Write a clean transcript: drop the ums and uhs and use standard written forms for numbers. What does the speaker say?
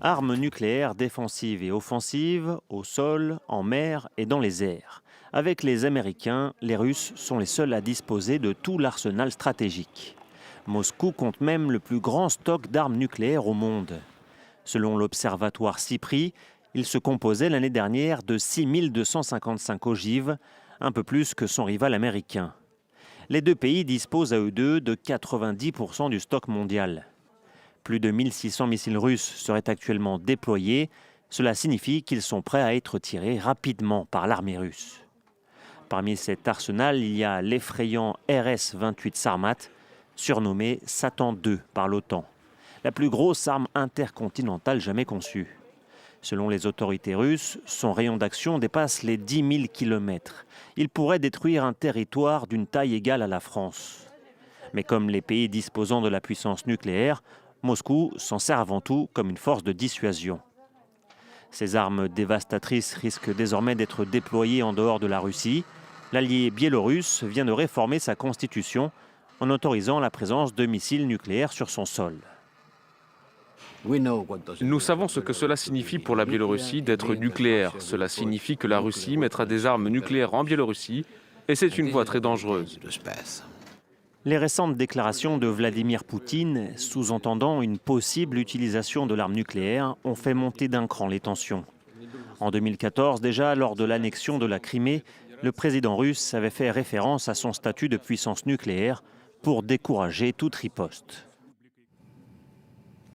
Armes nucléaires défensives et offensives, au sol, en mer et dans les airs. Avec les Américains, les Russes sont les seuls à disposer de tout l'arsenal stratégique. Moscou compte même le plus grand stock d'armes nucléaires au monde. Selon l'observatoire CIPRI, il se composait l'année dernière de 6255 ogives, un peu plus que son rival américain. Les deux pays disposent à eux deux de 90% du stock mondial. Plus de 1600 missiles russes seraient actuellement déployés. Cela signifie qu'ils sont prêts à être tirés rapidement par l'armée russe. Parmi cet arsenal, il y a l'effrayant RS-28 Sarmat, surnommé Satan II par l'OTAN, la plus grosse arme intercontinentale jamais conçue. Selon les autorités russes, son rayon d'action dépasse les 10 000 km. Il pourrait détruire un territoire d'une taille égale à la France. Mais comme les pays disposant de la puissance nucléaire, Moscou s'en sert avant tout comme une force de dissuasion. Ces armes dévastatrices risquent désormais d'être déployées en dehors de la Russie. L'allié biélorusse vient de réformer sa constitution en autorisant la présence de missiles nucléaires sur son sol. Nous savons ce que cela signifie pour la Biélorussie d'être nucléaire. Cela signifie que la Russie mettra des armes nucléaires en Biélorussie et c'est une voie très dangereuse. Les récentes déclarations de Vladimir Poutine, sous-entendant une possible utilisation de l'arme nucléaire, ont fait monter d'un cran les tensions. En 2014, déjà, lors de l'annexion de la Crimée, le président russe avait fait référence à son statut de puissance nucléaire pour décourager toute riposte.